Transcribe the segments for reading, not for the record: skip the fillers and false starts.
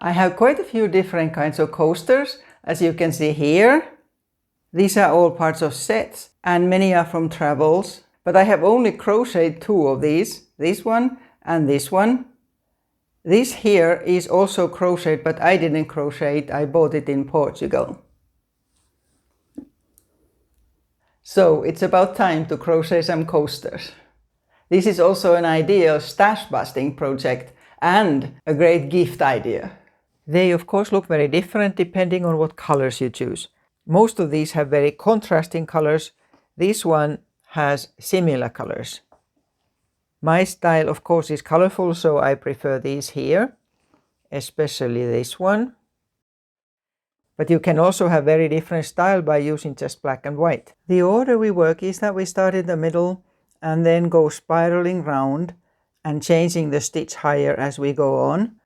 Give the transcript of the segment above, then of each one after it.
I have quite a few different kinds of coasters, as you can see here. These are all parts of sets and many are from travels, but I have only crocheted 2 of these, this one and this one. This here is also crocheted, but I didn't crochet it, I bought it in Portugal. So it's about time to crochet some coasters. This is also an ideal stash busting project and a great gift idea. They of course look very different depending on what colors you choose. Most of these have very contrasting colors. This one has similar colors. My style of course is colorful, so I prefer these here, especially this one. But you can also have very different style by using just black and white. The order we work is that we start in the middle and then go spiraling round and changing the stitch higher as we go on.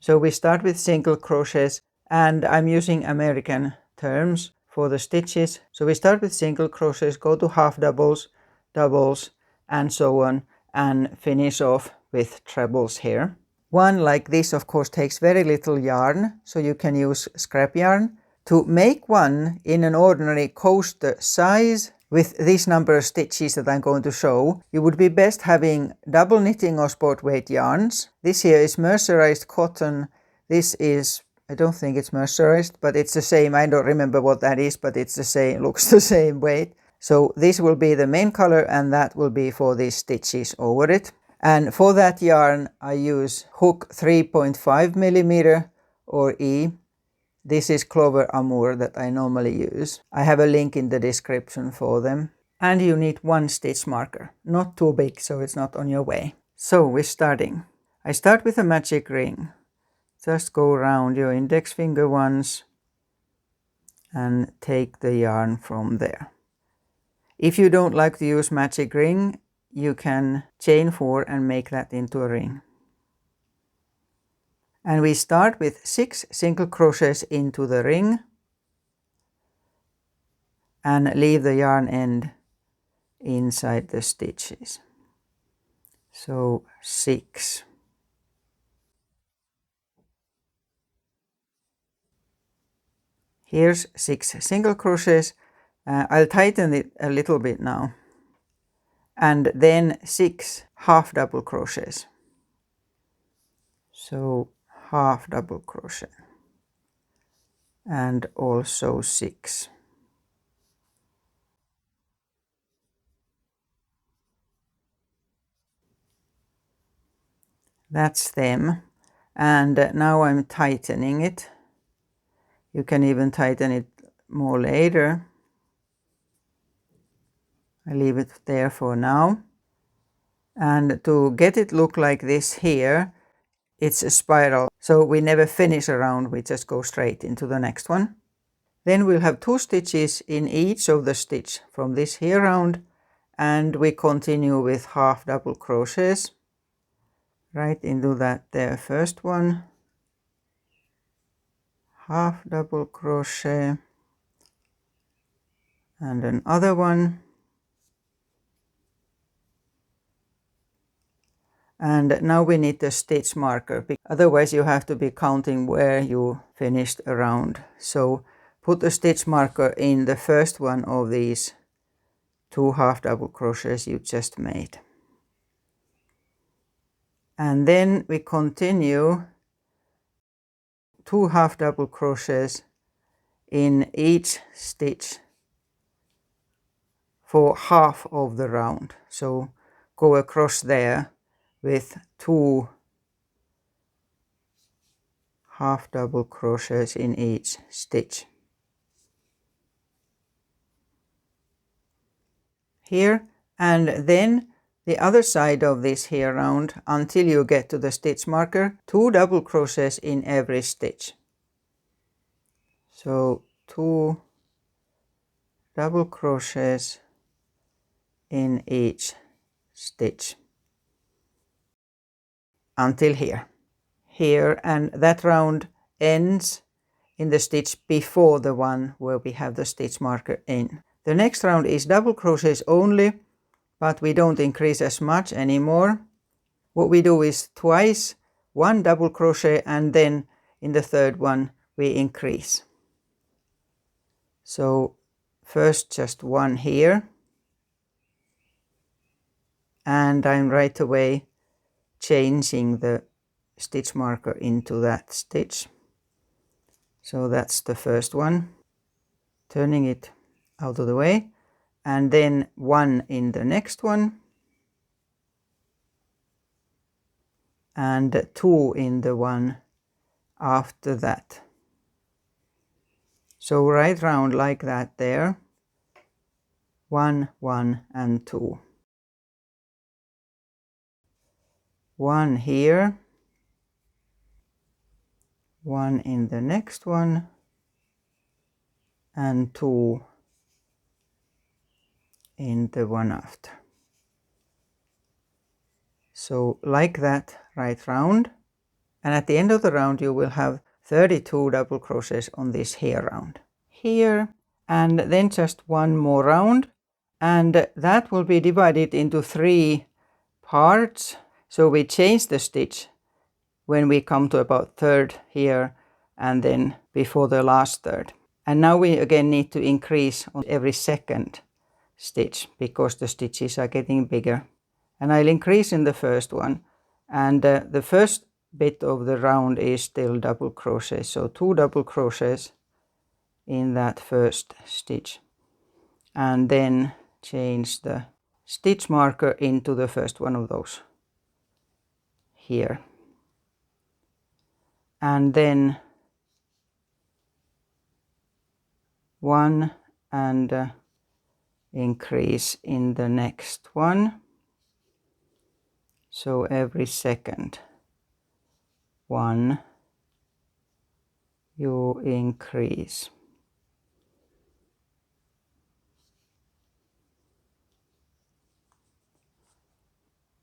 So we start with single crochets, and I'm using American terms for the stitches. So we start with single crochets, go to half doubles, doubles, and so on, and finish off with trebles here. One like this of course takes very little yarn, so you can use scrap yarn. To make one in an ordinary coaster size with this number of stitches that I'm going to show, you would be best having double knitting or sport weight yarns. This here is mercerized cotton. This is, I don't think it's mercerized, but it's the same. I don't remember what that is, but it's the same, looks the same weight. So this will be the main color and that will be for these stitches over it. And for that yarn I use hook 3.5 millimeter or E. This is Clover Amour that I normally use. I have a link in the description for them. And you need 1 stitch marker, not too big so it's not on your way. So we're starting. I start with a magic ring. Just go around your index finger once and take the yarn from there. If you don't like to use magic ring, you can chain 4 and make that into a ring. And we start with 6 single crochets into the ring and leave the yarn end inside the stitches. So 6. Here's 6 single crochets. I'll tighten it a little bit now. And then 6 half double crochets. So half double crochet and also 6. That's them, and now I'm tightening it. You can even tighten it more later. I leave it there for now. And to get it look like this here, it's a spiral, so we never finish a round, we just go straight into the next one. Then we'll have 2 stitches in each of the stitch from this here round, and we continue with half double crochets right into that there first one, half double crochet and another one, and now we need the stitch marker, otherwise you have to be counting where you finished a round. So put the stitch marker in the first one of these 2 half double crochets you just made. And then we continue 2 half double crochets in each stitch for half of the round. So go across there with 2 half double crochets in each stitch. Here, and then the other side of this here round until you get to the stitch marker, 2 double crochets in every stitch. So 2 double crochets in each stitch until here. And that round ends in the stitch before the one where we have the stitch marker in. The next round is double crochets only, but we don't increase as much anymore. What we do is twice 1 double crochet and then in the third one we increase. So first just one here, and I'm right away changing the stitch marker into that stitch. So that's the first one, turning it out of the way, and then one in the next one, and two in the one after that. So right round like that there, 1, 1 and 2. One here, one in the next one, and 2 in the one after. So like that right round, and at the end of the round you will have 32 double crochets on this here round. Here, and then just one more round, and that will be divided into 3 parts. So we change the stitch when we come to about third here, and then before the last third. And now we again need to increase on every second stitch because the stitches are getting bigger. And I'll increase in the first one, and the first bit of the round is still double crochet, so 2 double crochets in that first stitch, and then change the stitch marker into the first one of those here, and then one, and increase in the next one. So every second one you increase.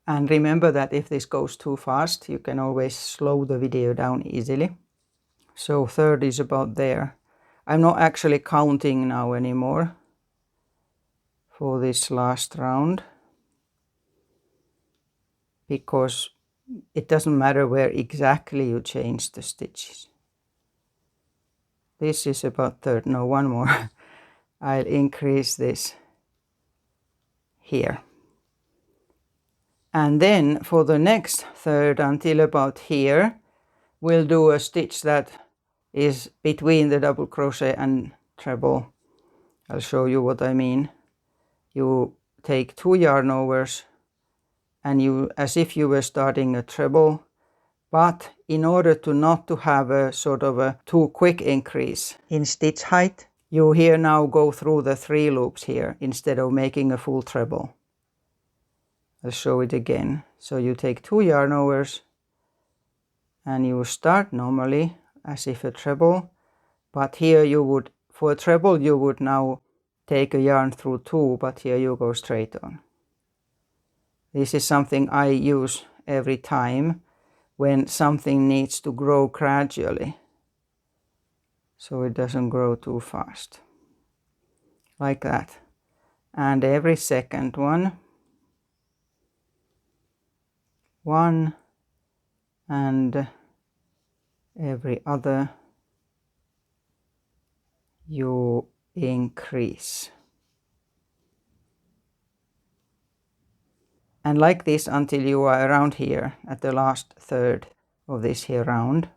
And remember that if this goes too fast, you can always slow the video down easily. So third is about there. I'm not actually counting now anymore for this last round, because it doesn't matter where exactly you change the stitches. This is about third, no, one more. I'll increase this here. And then for the next third until about here, we'll do a stitch that is between the double crochet and treble. I'll show you what I mean. You take 2 yarn overs, and you, as if you were starting a treble, but in order to not to have a sort of a too quick increase in stitch height, you here now go through the 3 loops here instead of making a full treble. I'll show it again. So you take 2 yarn overs, and you start normally as if a treble, but here you would, for a treble you would now take a yarn through 2, but here you go straight on. This is something I use every time when something needs to grow gradually, so it doesn't grow too fast. Like that. And every second one, and every other you increase. And like this until you are around here at the last third of this here round.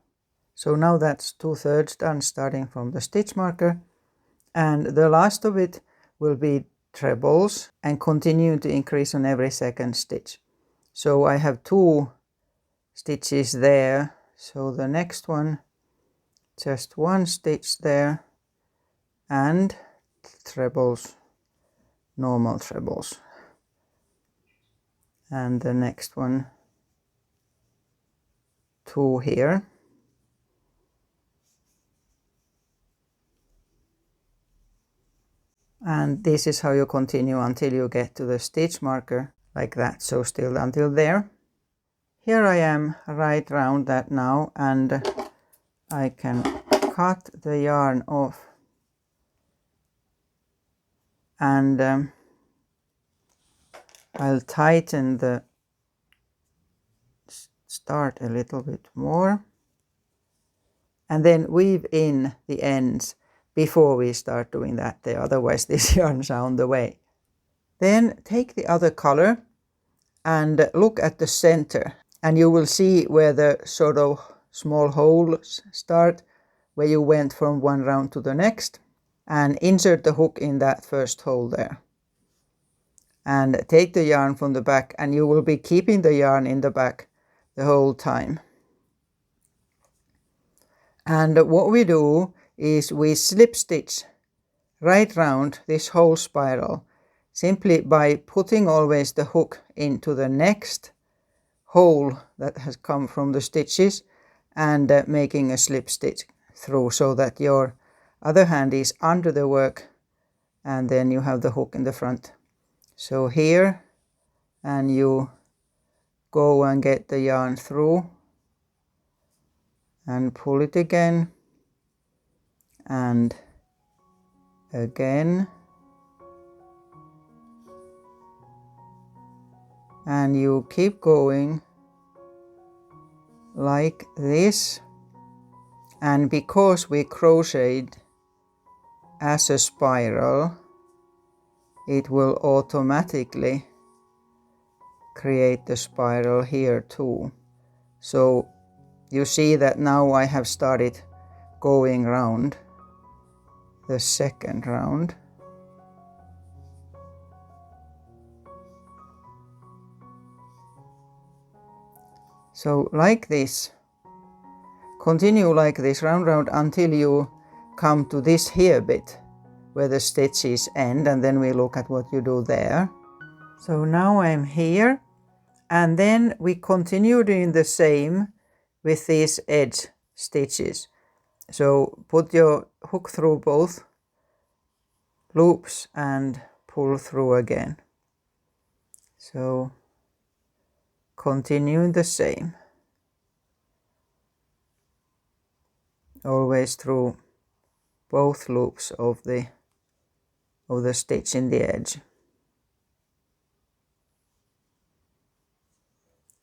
So now that's 2/3 done, starting from the stitch marker, and the last of it will be trebles and continue to increase on every second stitch. So I have 2 stitches there, so the next one just 1 stitch there, and trebles, normal trebles, and the next one 2 here, and this is how you continue until you get to the stitch marker like that. So still until there. Here I am right round that now, and I can cut the yarn off, and I'll tighten the start a little bit more, and then weave in the ends before we start doing that, otherwise these yarns are on the way. Then take the other color and look at the center, and you will see where the sort of small holes start, where you went from one round to the next, and insert the hook in that first hole there. And take the yarn from the back, and you will be keeping the yarn in the back the whole time. And what we do is we slip stitch right round this whole spiral, simply by putting always the hook into the next hole that has come from the stitches, and making a slip stitch through, so that your other hand is under the work, and then you have the hook in the front. So here, and you go and get the yarn through and pull it again, and again, and you keep going like this. And because we crocheted as a spiral, it will automatically create the spiral here too. So you see that now I have started going round the second round. So like this, continue like this round until you come to this here bit where the stitches end, and then we look at what you do there. So now I'm here, and then we continue doing the same with these edge stitches. So put your hook through both loops and pull through again. So continue the same, always through both loops of the stitch in the edge.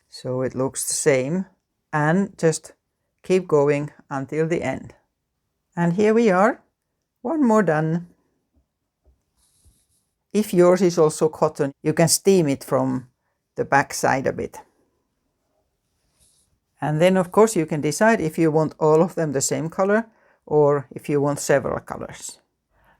So it looks the same, and just keep going until the end. And here we are, one more done. If yours is also cotton, you can steam it from the back side a bit. And then of course you can decide if you want all of them the same color, or if you want several colors.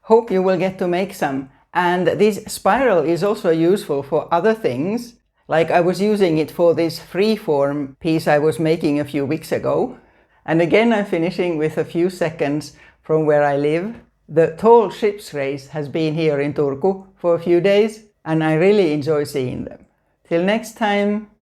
Hope you will get to make some. And this spiral is also useful for other things. Like I was using it for this freeform piece I was making a few weeks ago. And again I'm finishing with a few seconds from where I live. The tall ships race has been here in Turku for a few days, and I really enjoy seeing them. Till next time!